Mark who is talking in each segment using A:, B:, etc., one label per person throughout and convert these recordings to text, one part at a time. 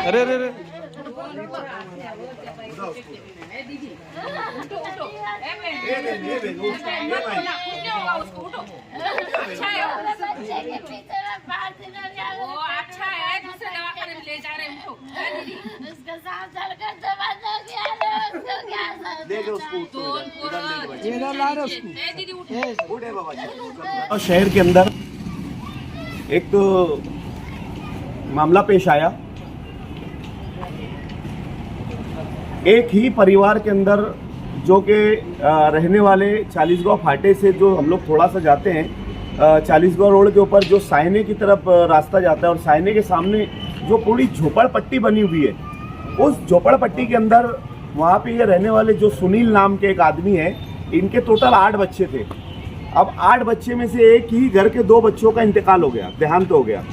A: अरे अरे अरे
B: अच्छा है, दूसरे दवाखाने में ले जा रहे हैं।
C: उसका सांस चढ़कर जवान हो गया है, उसको क्या
D: और शहर के अंदर एक तो मामला पेश आया, एक ही परिवार के अंदर जो कि रहने वाले 40 गांव फाटे से जो हम लोग थोड़ा सा जाते हैं, 40 गांव रोड के ऊपर जो सायने की तरफ रास्ता जाता है और सायने के सामने जो पूरी झोपड़पट्टी बनी हुई है, उस झोपड़पट्टी के अंदर वहाँ पे ये रहने वाले जो सुनील नाम के एक आदमी है, इनके टोटल 8 बच्चे थे। अब 8 बच्चे में से एक ही घर के 2 बच्चों का इंतकाल हो गया, देहांत हो गया।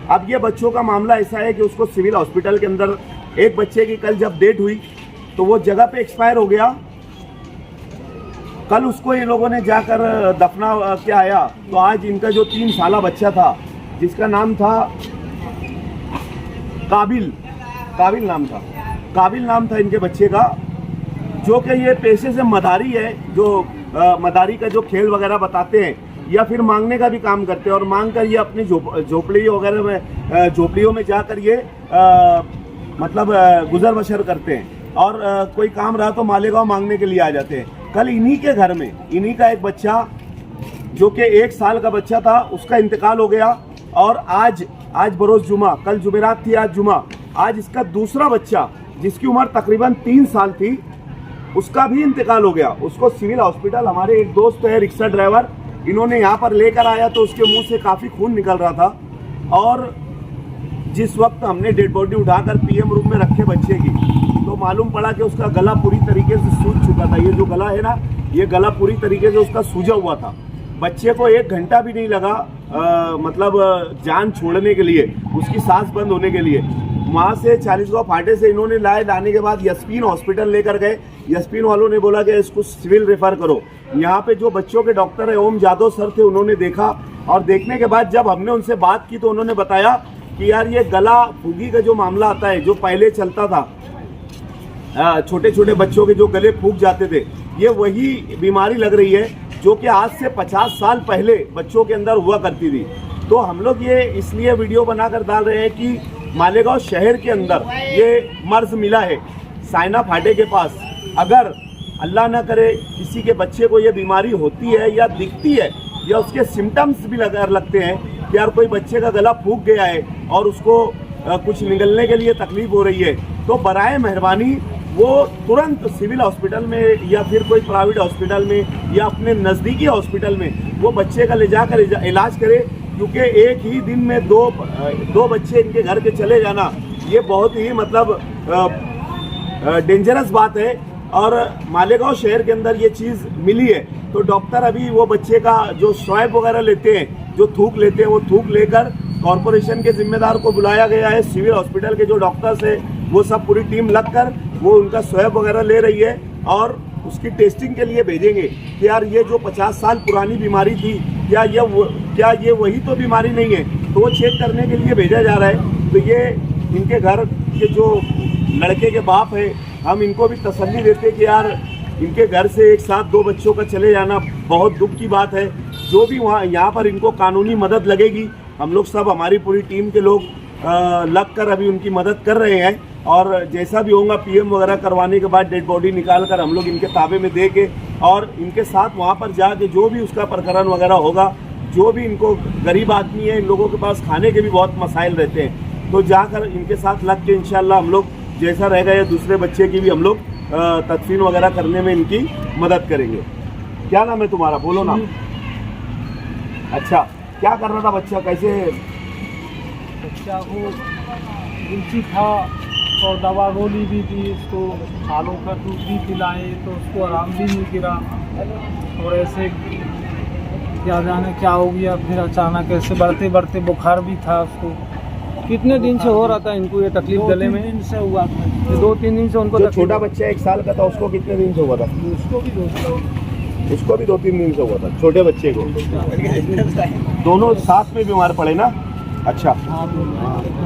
D: अब ये बच्चों का मामला ऐसा है कि उसको सिविल हॉस्पिटल के अंदर एक बच्चे की कल जब डेट हुई तो वो जगह पे एक्सपायर हो गया। कल उसको ये लोगों ने जाकर दफना के आया तो आज इनका जो 3 साला बच्चा था जिसका नाम था काबिल नाम था इनके बच्चे का, जो कि ये पेशे से मदारी है, जो मदारी का जो खेल वगैरह बताते हैं या फिर मांगने का भी काम करते हैं और मांग कर ये अपने झोपड़ियों वगैरह में झोपड़ियों में जाकर ये मतलब गुजर बसर करते हैं और कोई काम रहा तो मालेगांव मांगने के लिए आ जाते हैं। कल इन्हीं के घर में इन्हीं का एक बच्चा जो कि 1 साल का बच्चा था, उसका इंतकाल हो गया और आज बरोज जुमा, कल जुमेरात थी, आज जुमा, आज इसका दूसरा बच्चा जिसकी उम्र तकरीबन 3 साल थी, उसका भी इंतकाल हो गया। उसको सिविल हॉस्पिटल हमारे एक दोस्त है रिक्शा ड्राइवर, इन्होंने यहाँ पर लेकर आया तो उसके मुंह से काफ़ी खून निकल रहा था और जिस वक्त हमने डेड बॉडी उठाकर पीएम रूम में रखे बच्चे की तो मालूम पड़ा कि उसका गला पूरी तरीके से सूज चुका था। ये जो गला है ना, ये गला पूरी तरीके से उसका सूजा हुआ था। बच्चे को 1 घंटा भी नहीं लगा मतलब जान छोड़ने के लिए, उसकी सांस बंद होने के लिए। वहाँ से 40 गांव फाटे से इन्होंने लाने के बाद यस्मीन हॉस्पिटल लेकर गए। यस्मीन वालों ने बोला कि इसको सिविल रेफर करो। यहाँ पे जो बच्चों के डॉक्टर है ओम जादव सर थे, उन्होंने देखा और देखने के बाद जब हमने उनसे बात की तो उन्होंने बताया कि यार ये गला फूगी का जो मामला आता है, जो पहले चलता था, छोटे छोटे बच्चों के जो गले फूक जाते थे, ये वही बीमारी लग रही है जो कि आज से 50 साल पहले बच्चों के अंदर हुआ करती थी। तो हम लोग ये इसलिए वीडियो बनाकर डाल रहे हैं कि मालेगांव शहर के अंदर ये मर्ज मिला है सायना फाटे के पास। अगर अल्लाह ना करे किसी के बच्चे को ये बीमारी होती है या दिखती है या उसके सिम्टम्स भी लगते हैं कि यार कोई बच्चे का गला फूक गया है और उसको कुछ निगलने के लिए तकलीफ हो रही है, तो बराए मेहरबानी वो तुरंत सिविल हॉस्पिटल में या फिर कोई प्राइवेट हॉस्पिटल में या अपने नज़दीकी हॉस्पिटल में वो बच्चे का ले जाकर इलाज करे, क्योंकि एक ही दिन में दो बच्चे इनके घर के चले जाना ये बहुत ही मतलब डेंजरस बात है। और मालेगांव शहर के अंदर ये चीज़ मिली है तो डॉक्टर अभी वो बच्चे का जो स्वैब वगैरह लेते हैं, जो थूक लेते हैं, वो थूक लेकर कॉरपोरेशन के जिम्मेदार को बुलाया गया है। सिविल हॉस्पिटल के जो डॉक्टर्स है वो सब पूरी टीम लगकर वो उनका स्वैब वगैरह ले रही है और उसकी टेस्टिंग के लिए भेजेंगे कि यार ये जो 50 साल पुरानी बीमारी थी क्या ये वही तो बीमारी नहीं है, तो वो चेक करने के लिए भेजा जा रहा है। तो ये इनके घर के जो लड़के के बाप है, हम इनको भी तसल्ली देते कि यार इनके घर से एक साथ 2 बच्चों का चले जाना बहुत दुख की बात है। जो भी वहाँ यहाँ पर इनको कानूनी मदद लगेगी, हम लोग सब हमारी पूरी टीम के लोग लगकर अभी उनकी मदद कर रहे हैं और जैसा भी होगा पीएम वगैरह करवाने के बाद डेड बॉडी निकाल कर हम लोग इनके ताबे में दे के और इनके साथ वहाँ पर जाके जो भी उसका प्रकरण वगैरह होगा, जो भी इनको गरीब आदमी है, इन लोगों के पास खाने के भी बहुत मसाइल रहते हैं, तो जाकर इनके साथ लग के इंशाल्लाह हम लोग जैसा रहेगा या दूसरे बच्चे की भी हम लोग तदफीन वगैरह करने में इनकी मदद करेंगे। क्या नाम है तुम्हारा, बोलो ना। अच्छा, क्या कर रहा था बच्चा, कैसे?
E: बच्चा को रुचि था और दवा गोली भी दी, इसको सालों का दूध भी पिलाए तो उसको आराम भी नहीं गिरा और ऐसे क्या जाने क्या हो गया, फिर अचानक ऐसे बढ़ते बढ़ते बुखार भी था उसको।
A: कितने दिन से हो रहा था इनको ये तकलीफ गले में?
E: 2-3 दिन से हुआ था।
A: 2-3 दिन से उनको
D: जो छोटा बच्चा 1 साल का था उसको कितने दिन से हुआ था?
E: उसको भी
D: 2-3 दिन से हुआ था, छोटे बच्चे को। दोनों साथ में बीमार पड़े ना? अच्छा,
E: हाँ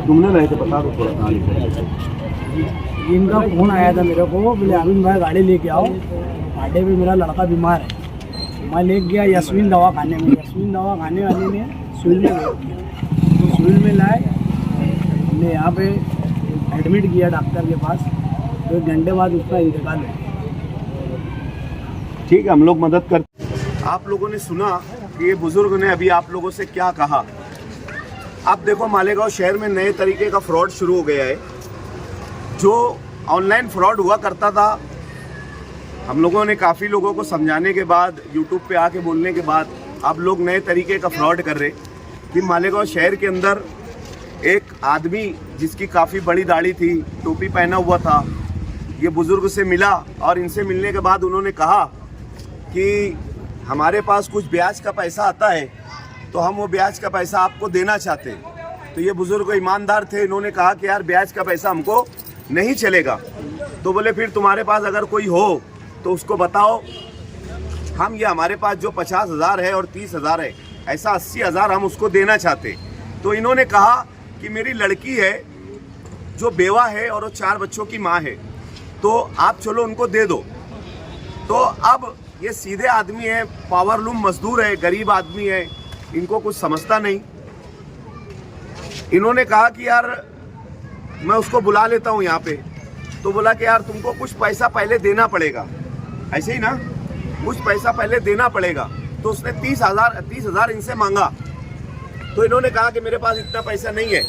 D: तुमने नहीं तो बता दो थोड़ा कहानी से।
E: इनका फोन आया था मेरे को, बोले अभी भाई गाड़ी लेके आओ, आटे पे मेरा लड़का बीमार है। मैं ले गया यशविन दवा खाने में, यशविन दवा खाने वाले ने सिविल में भेज दिया, तो सिविल में लाए, हमने यहाँ पे एडमिट किया डॉक्टर के पास, तो 1 घंटे बाद उसका इंतकाल है।
D: ठीक है, हम लोग मदद करते। आप लोगों ने सुना कि ये बुजुर्ग ने अभी आप लोगों से क्या कहा। आप देखो, मालेगांव शहर में नए तरीके का फ्रॉड शुरू हो गया है। जो ऑनलाइन फ्रॉड हुआ करता था, हम लोगों ने काफ़ी लोगों को समझाने के बाद, यूट्यूब पे आके बोलने के बाद, अब लोग नए तरीके का फ्रॉड कर रहे कि मालेगांव शहर के अंदर एक आदमी जिसकी काफ़ी बड़ी दाढ़ी थी, टोपी पहना हुआ था, ये बुज़ुर्ग से मिला और इनसे मिलने के बाद उन्होंने कहा कि हमारे पास कुछ ब्याज का पैसा आता है, तो हम वो ब्याज का पैसा आपको देना चाहते हैं। तो ये बुज़ुर्ग ईमानदार थे, इन्होंने कहा कि यार ब्याज का पैसा हमको नहीं चलेगा। तो बोले फिर तुम्हारे पास अगर कोई हो तो उसको बताओ, हम ये हमारे पास जो 50,000 है और 30,000 है, ऐसा 80,000 हम उसको देना चाहते। तो इन्होंने कहा कि मेरी लड़की है जो बेवा है और वो 4 बच्चों की माँ है, तो आप चलो उनको दे दो। तो अब ये सीधे आदमी है, पावरलूम मजदूर है, गरीब आदमी है, इनको कुछ समझता नहीं। इन्होंने कहा कि यार मैं उसको बुला लेता हूँ यहाँ पे। तो बोला कि यार तुमको कुछ पैसा पहले देना पड़ेगा, ऐसे ही ना, कुछ पैसा पहले देना पड़ेगा। तो उसने 30,000 इनसे मांगा। तो इन्होंने कहा कि मेरे पास इतना पैसा नहीं है।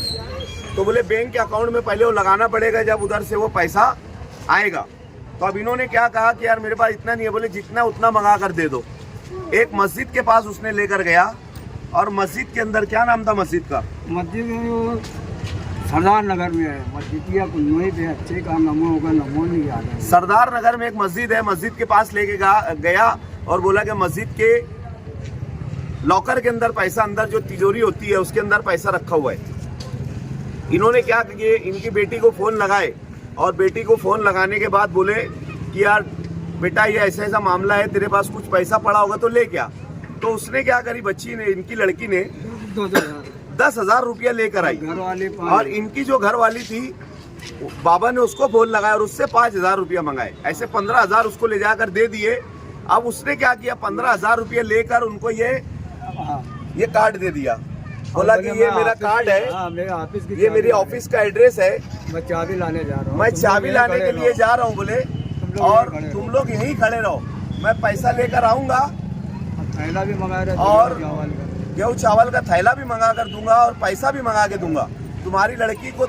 D: तो बोले बैंक के अकाउंट में पहले वो लगाना पड़ेगा, जब उधर से वो पैसा आएगा। तो अब इन्होंने क्या कहा कि यार मेरे पास इतना नहीं है। बोले जितना उतना मंगा कर दे दो। एक मस्जिद के पास उसने लेकर गया, और मस्जिद के अंदर, क्या नाम था मस्जिद का?
A: मस्जिद सरदार नगर में है, मस्जिद या वहीं पे अच्छे का नमो होगा, नमो नहीं याद है।
D: सरदार नगर में एक मस्जिद है, मस्जिद के पास लेके गया और बोला कि मस्जिद के लॉकर के अंदर पैसा, अंदर जो तिजोरी होती है उसके अंदर पैसा रखा हुआ है। इन्होंने क्या किया, इनकी बेटी को फ़ोन लगाए, और बेटी को फ़ोन लगाने के बाद बोले कि यार बेटा ये ऐसा ऐसा मामला है, तेरे पास कुछ पैसा पड़ा होगा तो ले क्या। तो उसने क्या करी, बच्ची ने, इनकी लड़की ने 10,000 रुपया लेकर आई। और इनकी जो घर वाली थी, बाबा ने उसको फोन लगाया और उससे 5,000 रुपया मंगाए। ऐसे 15,000 उसको ले जाकर दे दिए। अब उसने क्या किया, 15,000 रुपया लेकर उनको ये कार्ड दे दिया। बोला कि ये मेरा कार्ड है, ये मेरी ऑफिस का एड्रेस है,
A: मैं चाबी लाने जा रहा हूँ,
D: मैं चाबी लाने के लिए जा रहा हूँ। बोले और तुम लोग यहीं खड़े रहो, मैं पैसा लेकर आऊँगा,
A: थैला भी मंगा रहे,
D: और गेहूँ चावल का थैला भी मंगा कर दूंगा, और पैसा भी मंगा के दूंगा। तुम्हारी लड़की को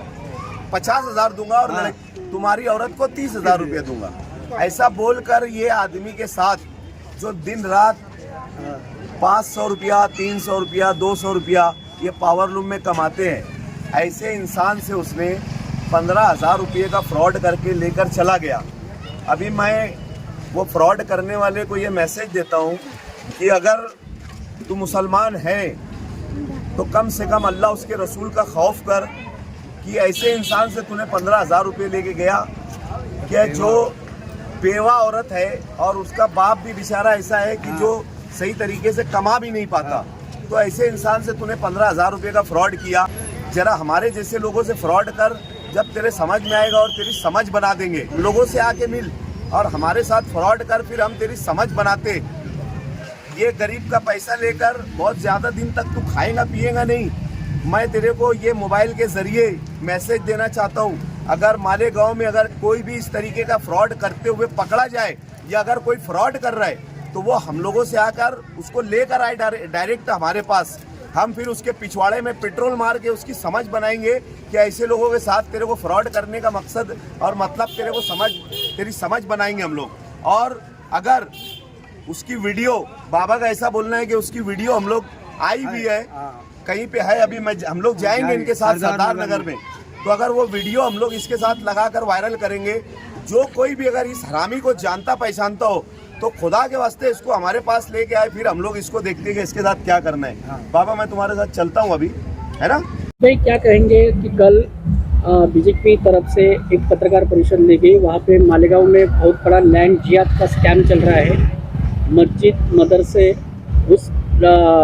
D: 50,000 दूंगा, और तुम्हारी औरत को 30,000 रुपया दूंगा। ऐसा बोलकर ये आदमी के साथ, जो दिन रात 500 रुपया, 300 रुपया, 200 रुपया ये पावरलूम में कमाते हैं, ऐसे इंसान से उसने 15,000 रुपये का फ्रॉड करके लेकर चला गया। अभी मैं वो फ्रॉड करने वाले को ये मैसेज देता हूँ कि अगर तू मुसलमान है तो कम से कम अल्लाह उसके रसूल का खौफ कर कि ऐसे इंसान से तूने 15,000 रुपये लेके गया। क्या जो बेवा औरत है और उसका बाप भी बेचारा ऐसा है कि जो सही तरीके से कमा भी नहीं पाता, तो ऐसे इंसान से तूने 15,000 रुपये का फ्रॉड किया। जरा हमारे जैसे लोगों से फ्रॉड कर, जब तेरे समझ में आएगा और तेरी समझ बना देंगे। लोगों से आके मिल और हमारे साथ फ्रॉड कर, फिर हम तेरी समझ बनाते। ये गरीब का पैसा लेकर बहुत ज़्यादा दिन तक तू खाएगा पिएगा नहीं। मैं तेरे को ये मोबाइल के ज़रिए मैसेज देना चाहता हूँ, अगर मालेगांव में अगर कोई भी इस तरीके का फ्रॉड करते हुए पकड़ा जाए, या अगर कोई फ्रॉड कर रहा है, तो वो हम लोगों से आकर उसको लेकर आए डायरेक्ट हमारे पास। हम फिर उसके पिछवाड़े में पेट्रोल मार के उसकी समझ बनाएंगे कि ऐसे लोगों के साथ तेरे को फ्रॉड करने का मकसद और मतलब तेरे को तेरी समझ बनाएंगे हम लोग। और अगर उसकी वीडियो, बाबा का ऐसा बोलना है कि उसकी वीडियो हम लोग आई भी है, कहीं पे है, अभी हम लोग जाएंगे इनके साथ सरदार नगर में, तो अगर वो वीडियो हम लोग इसके साथ लगाकर वायरल करेंगे, जो कोई भी अगर इस हरामी को जानता पहचानता हो तो खुदा के वास्ते इसको हमारे पास लेके आए, फिर हम लोग इसको देखते हैं कि इसके साथ क्या करना है। बाबा मैं तुम्हारे साथ चलता हूँ अभी, है ना
F: भाई। क्या कहेंगे कि कल बीजेपी तरफ से एक पत्रकार परिषद ली गई, वहाँ पे मालेगांव में बहुत बड़ा लैंड जिहाद का स्कैम चल रहा है। मस्जिद मदरसे उस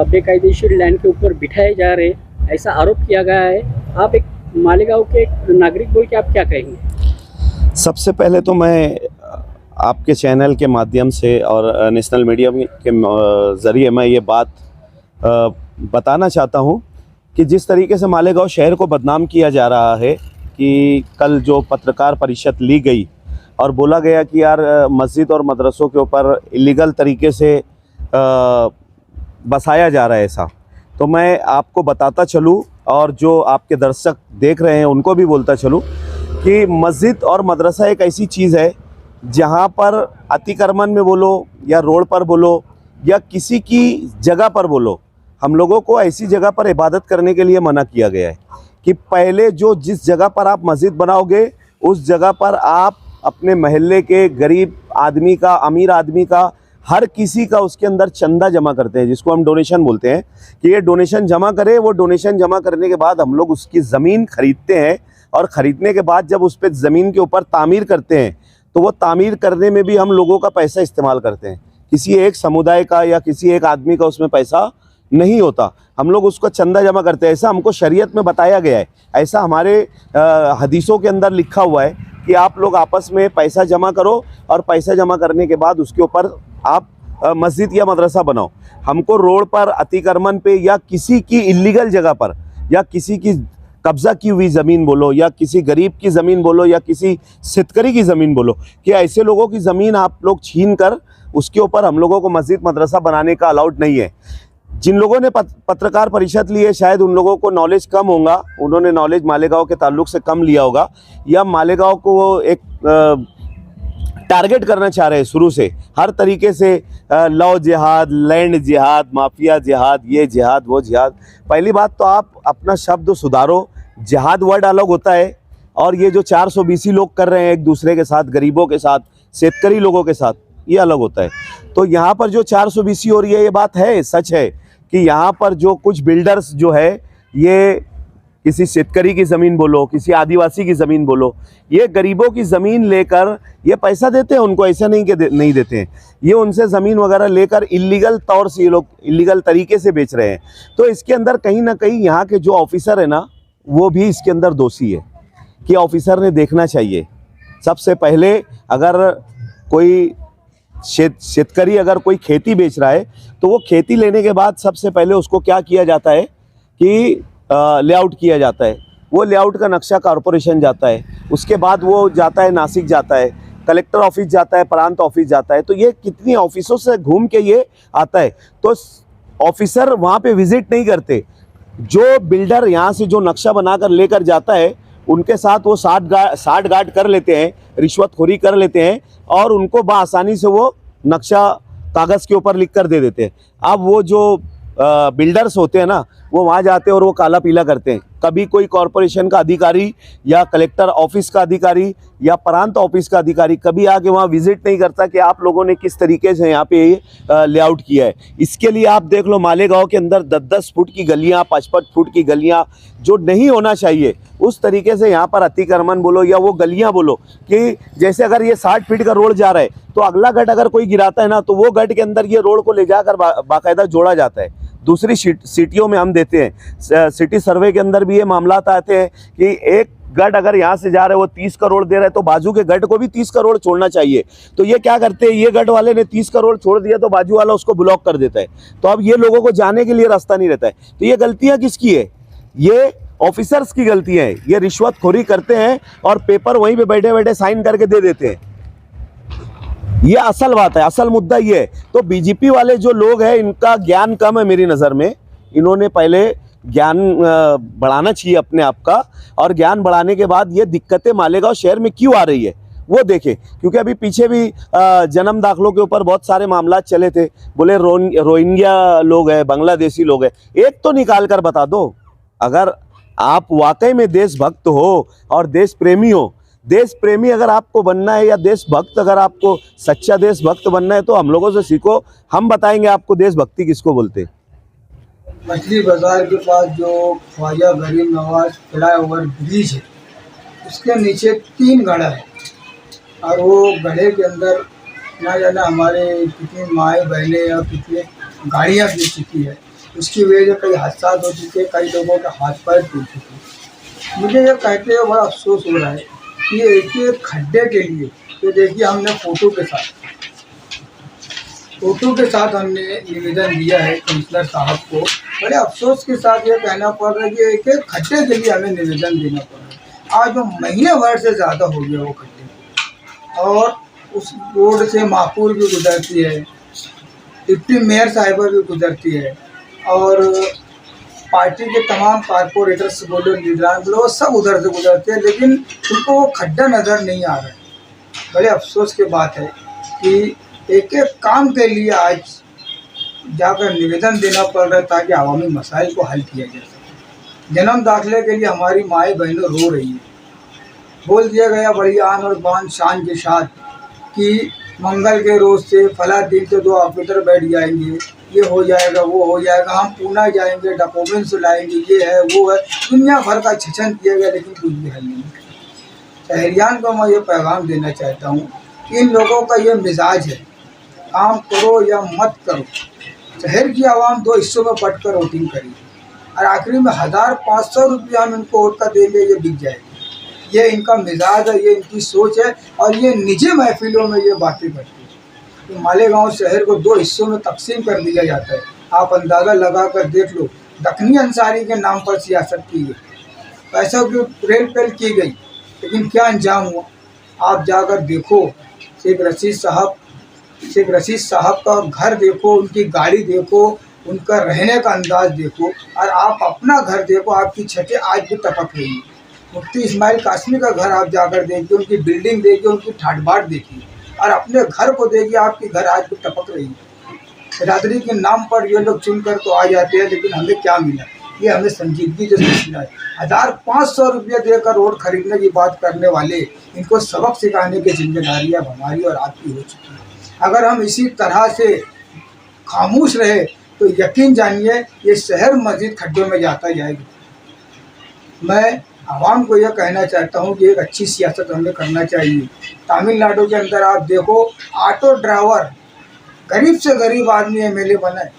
F: बेकायदेशीर लैंड के ऊपर बिठाए जा रहे, ऐसा आरोप किया गया है। आप एक मालेगांव के एक नागरिक बोल के आप क्या कहेंगे?
D: सबसे पहले तो मैं आपके चैनल के माध्यम से और नेशनल मीडिया के ज़रिए मैं ये बात बताना चाहता हूँ कि जिस तरीके से मालेगांव शहर को बदनाम किया जा रहा है कि कल जो पत्रकार परिषद ली गई और बोला गया कि यार मस्जिद और मदरसों के ऊपर इलीगल तरीके से बसाया जा रहा है ऐसा, तो मैं आपको बताता चलूँ और जो आपके दर्शक देख रहे हैं उनको भी बोलता चलूँ कि मस्जिद और मदरसा एक ऐसी चीज़ है जहाँ पर अतिक्रमण में बोलो या रोड पर बोलो या किसी की जगह पर बोलो, हम लोगों को ऐसी जगह पर इबादत करने के लिए मना किया गया है कि पहले जो जिस जगह पर आप मस्जिद बनाओगे उस जगह पर आप अपने महल्ले के गरीब आदमी का, अमीर आदमी का, हर किसी का उसके अंदर चंदा जमा करते हैं, जिसको हम डोनेशन बोलते हैं कि ये डोनेशन जमा करे। वो डोनेशन जमा करने के बाद हम लोग उसकी ज़मीन खरीदते हैं और ख़रीदने के बाद जब उस पर ज़मीन के ऊपर तामीर करते हैं तो वो तामीर करने में भी हम लोगों का पैसा इस्तेमाल करते हैं। किसी एक समुदाय का या किसी एक आदमी का उसमें पैसा नहीं होता, हम लोग उसको चंदा जमा करते हैं। ऐसा हमको शरीयत में बताया गया है, ऐसा हमारे हदीसों के अंदर लिखा हुआ है कि आप लोग आपस में पैसा जमा करो और पैसा जमा करने के बाद उसके ऊपर आप मस्जिद या मदरसा बनाओ। हमको रोड पर, अतिक्रमण पे या किसी की इल्लीगल जगह पर या किसी की कब्ज़ा की हुई ज़मीन बोलो या किसी गरीब की ज़मीन बोलो या किसी शेतकरी की ज़मीन बोलो कि ऐसे लोगों की ज़मीन आप लोग छीन कर उसके ऊपर हम लोगों को मस्जिद मदरसा बनाने का अलाउड नहीं है। जिन लोगों ने पत्रकार परिषद ली है शायद उन लोगों को नॉलेज कम होगा, उन्होंने नॉलेज मालेगांव के ताल्लुक से कम लिया होगा या मालेगांव को वो एक टारगेट करना चाह रहे हैं शुरू से हर तरीके से, लव जिहाद, लैंड जिहाद, माफिया जिहाद, ये जिहाद वो जिहाद। पहली बात तो आप अपना शब्द सुधारो, जिहाद वर्ड अलग होता है और ये जो 420 लोग कर रहे हैं एक दूसरे के साथ, गरीबों के साथ, शेतकरी लोगों के साथ, ये अलग होता है। तो यहाँ पर जो 420 हो रही है ये बात है, सच है कि यहाँ पर जो कुछ बिल्डर्स जो है ये किसी शेतकरी की ज़मीन बोलो, किसी आदिवासी की ज़मीन बोलो, ये गरीबों की ज़मीन लेकर ये पैसा देते हैं उनको, ऐसा नहीं कि नहीं देते हैं, ये उनसे ज़मीन वगैरह लेकर इलीगल तौर से ये लोग इलीगल तरीके से बेच रहे हैं। तो इसके अंदर कहीं ना कहीं यहाँ के जो ऑफिसर है ना वो भी इसके अंदर दोषी है कि ऑफिसर ने देखना चाहिए। सबसे पहले अगर कोई शेतकरी अगर कोई खेती बेच रहा है तो वो खेती लेने के बाद सबसे पहले उसको क्या किया जाता है कि लेआउट किया जाता है। वो लेआउट का नक्शा कॉरपोरेशन जाता है, उसके बाद वो जाता है नासिक जाता है, कलेक्टर ऑफिस जाता है, प्रांत ऑफिस जाता है। तो ये कितनी ऑफिसों से घूम के ये आता है। तो ऑफिसर वहाँ पे विजिट नहीं करते, जो बिल्डर यहाँ से जो नक्शा बनाकर लेकर जाता है उनके साथ वो साठ गांठ कर लेते हैं, रिश्वतखोरी कर लेते हैं और उनको बआसानी से वो नक्शा कागज़ के ऊपर लिख कर दे देते हैं। अब वो जो बिल्डर्स होते हैं ना वो वहाँ जाते हैं और वो काला पीला करते हैं। कभी कोई कॉरपोरेशन का अधिकारी या कलेक्टर ऑफिस का अधिकारी या प्रांत ऑफिस का अधिकारी कभी आके वहाँ विजिट नहीं करता कि आप लोगों ने किस तरीके से यहाँ पे लेआउट किया है। इसके लिए आप देख लो मालेगांव के अंदर 10-10 फुट की गलियाँ, 5-5 फुट की गलियाँ जो नहीं होना चाहिए उस तरीके से यहाँ पर अतिक्रमण बोलो या वो गलियाँ बोलो कि जैसे अगर ये 60 फीट का रोड जा रहा है तो अगला गट अगर कोई गिराता है ना तो वो गट के अंदर ये रोड को ले जाकर बाकायदा जोड़ा जाता है। दूसरी सिटियों में हम देते हैं, सिटी सर्वे के अंदर भी ये मामला आते हैं कि एक गट अगर यहाँ से जा रहे वो 30 करोड़ दे रहे हैं तो बाजू के गट को भी 30 करोड़ छोड़ना चाहिए। तो ये क्या करते हैं, ये गट वाले ने 30 करोड़ छोड़ दिया तो बाजू वाला उसको ब्लॉक कर देता है। तो अब ये लोगों को जाने के लिए रास्ता नहीं रहता है। तो ये गलतियाँ किसकी है? ये ऑफिसर्स की गलतियाँ हैं। ये रिश्वतखोरी करते हैं और पेपर वहीं पे बैठे बैठे साइन करके दे देते हैं। ये असल बात है, असल मुद्दा ये है। तो बीजेपी वाले जो लोग हैं इनका ज्ञान कम है मेरी नज़र में। इन्होंने पहले ज्ञान बढ़ाना चाहिए अपने आप का और ज्ञान बढ़ाने के बाद ये दिक्कतें मालेगांव शहर में क्यों आ रही है वो देखें। क्योंकि अभी पीछे भी जन्म दाखिलों के ऊपर बहुत सारे मामला चले थे, बोले रोहिंग्या लोग हैं, बांग्लादेशी लोग हैं। एक तो निकाल कर बता दो, अगर आप वाकई में देशभक्त हो और देश प्रेमी हो, देश प्रेमी अगर आपको बनना है या देशभक्त अगर आपको सच्चा देशभक्त बनना है तो हम लोगों से सीखो, हम बताएंगे आपको देशभक्ति किसको बोलते हैं।
A: मछली बाजार के पास जो ख्वाजा गरीब नवाज फ्लाईओवर ब्रिज है उसके नीचे 3 गड्ढा है और वो गड्ढे के अंदर ना जाना हमारे कितनी माएँ बहनें और कितनी गाड़ियाँ गिर चुकी है। उसकी वजह से कई हादसा हो चुके, कई लोगों के हाथ पैर टूट चुके। मुझे ये कहते हुए बड़ा अफसोस हो रहा है कि एक एक खड्डे के लिए, तो देखिए हमने फ़ोटो के साथ हमने निवेदन दिया है कमिश्नर साहब को। बड़े अफसोस के साथ ये कहना पड़ रहा है कि एक एक खड्डे के लिए हमें निवेदन देना पड़ रहा है। आज वो महीने भर से ज़्यादा हो गया वो खड्डे, और उस रोड से महापुर भी गुजरती है, डिप्टी मेयर साहिबा भी गुजरती है, और पार्टी के तमाम कारपोरेटर्स बोलो, लीडरान बोलो, सब उधर से गुजरते हैं, लेकिन उनको वो खड्डा नज़र नहीं आ रहा है। बड़े अफसोस की बात है कि एक एक काम के लिए आज जाकर निवेदन देना पड़ रहा है ताकि अवामी मसाइल को हल किया जा सके। जन्म दाखिले के लिए हमारी माएँ बहनें रो रही हैं। बोल दिया गया बड़ी आन और बान शान के साथ कि मंगल के रोज़ से फला दिन से 2 ऑफिसर बैठ जाएंगे, ये हो जाएगा, वो हो जाएगा, हम पूना जाएंगे, डॉक्यूमेंट्स लाएंगे, ये है वो है, दुनिया भर का छछन किया गया, लेकिन कुछ भी हल नहीं। शहरियान को मैं ये पैगाम देना चाहता हूँ, इन लोगों का ये मिजाज है, काम करो या मत करो। शहर की आवाम 2 हिस्सों में बट कर वोटिंग करी, और आखिरी में 1000-500 रुपया हम इनको वोट का देंगे, ये बिक जाएगी। ये इनका मिजाज है, ये इनकी सोच है, और ये निजी महफिलों में ये बातें करते हैं। तो मालेगांव शहर को 2 हिस्सों में तकसीम कर दिया जाता है। आप अंदाज़ा लगा कर देख लो, दखनी अंसारी के नाम पर सियासत की गई, पैसों की रेल पेल की गई, लेकिन क्या अंजाम हुआ? आप जाकर देखो, शेख रशीद साहब का घर देखो, उनकी गाड़ी देखो, उनका रहने का अंदाज देखो, और आप अपना घर देखो, आपकी छतें आज भी टपक रही है। मुफ्ती इस्माइल कासमी का घर आप जाकर देखिए, उनकी बिल्डिंग देखिए, उनकी ठाट बाट देखिए, और अपने घर को देखिए, आपकी घर आज भी टपक रही है। बिरादरी के नाम पर ये लोग चुनकर तो आ जाते हैं, लेकिन हमें क्या मिला? ये हमें संजीदगी जैसे मिला है। 1500 रुपये देकर रोड खरीदने की बात करने वाले, इनको सबक सिखाने की जिम्मेदारी अब हमारी और आपकी हो चुकी है। अगर हम इसी तरह से खामोश रहे तो यकीन जानिए ये शहर मस्जिद खड्डों में जाता जाएगा। मैं आवाम को यह कहना चाहता हूँ कि एक अच्छी सियासत हमें करना चाहिए। तमिलनाडु के अंदर आप देखो, ऑटो ड्राइवर गरीब से गरीब आदमी एमएलए बना है।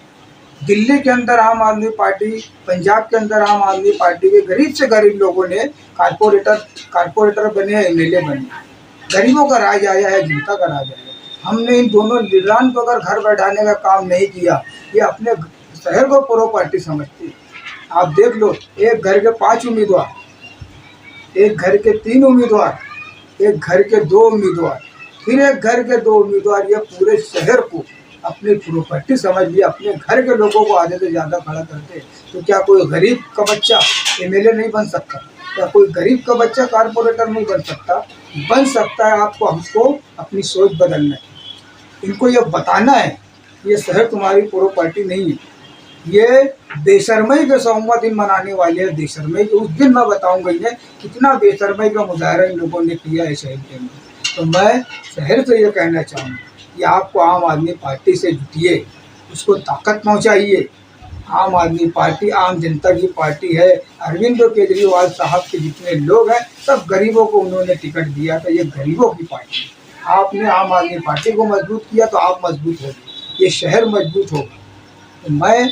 A: दिल्ली के अंदर आम आदमी पार्टी, पंजाब के अंदर आम आदमी पार्टी के गरीब से गरीब लोगों ने कारपोरेटर बने, एमएलए बने। गरीबों का राज आया है, जनता का राज आया है। हमने इन दोनों लीडरान को अगर घर बैठाने का काम नहीं किया, ये अपने शहर को प्रॉपर्टी समझते हैं। आप देख लो, एक घर के 5 उम्मीदवार, एक घर के 3 उम्मीदवार, एक घर के 2 उम्मीदवार, फिर एक घर के 2 उम्मीदवार, ये पूरे शहर को अपनी प्रॉपर्टी समझ लिया, अपने घर के लोगों को आधे से ज़्यादा खड़ा करते। तो क्या कोई गरीब का बच्चा एमएलए नहीं बन सकता? क्या कोई गरीब का बच्चा कारपोरेटर नहीं बन सकता? बन सकता है। आपको, हमको अपनी सोच बदलना है। इनको ये बताना है ये शहर तुम्हारी प्रॉपर्टी नहीं है। ये बेशर्मई के 100वां दिन मनाने वाले हैं। बेशर्मई के उस दिन मैं बताऊंगा इन्हें कितना बेशर्मई का मुजाहरा इन लोगों ने किया है शहर के अंदर। तो मैं शहर से ये कहना चाहूँगा कि आपको आम आदमी पार्टी से जुटिए, उसको ताकत पहुँचाइए। आम आदमी पार्टी आम जनता की पार्टी है। अरविंद केजरीवाल साहब के जितने लोग हैं सब गरीबों को उन्होंने टिकट दिया था। ये गरीबों की पार्टी है। आपने आम आदमी पार्टी को मजबूत किया तो आप मजबूत हो गए, ये शहर मजबूत होगा। तो मैं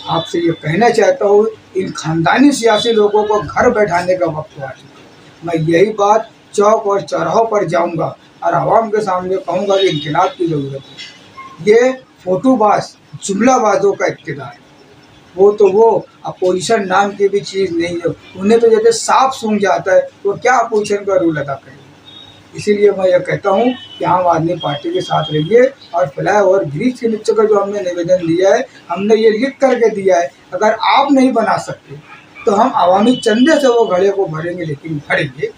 A: आपसे ये कहना चाहता हूँ, इन खानदानी सियासी लोगों को घर बैठाने का वक्त आ चुका। मैं यही बात चौक और चौराहों पर जाऊँगा और आवाम के सामने कहूँगा कि इनकलाब की ज़रूरत है। ये फोटोबाज, जुमलाबाजों का इक़्तिदार है। वो अपोजिशन नाम की भी चीज़ नहीं है। उन्हें तो जैसे सांप सूंघ जाता है, तो क्या अपोजिशन का रोल अदा करें। इसीलिए मैं यह कहता हूँ कि आम आदमी पार्टी के साथ रहिए। और फ्लाईओवर ब्रिज के नीचे का जो हमने निवेदन दिया है, हमने ये लिख करके दिया है, अगर आप नहीं बना सकते तो हम आवामी चंदे से वो घड़े को भरेंगे, लेकिन भरेंगे।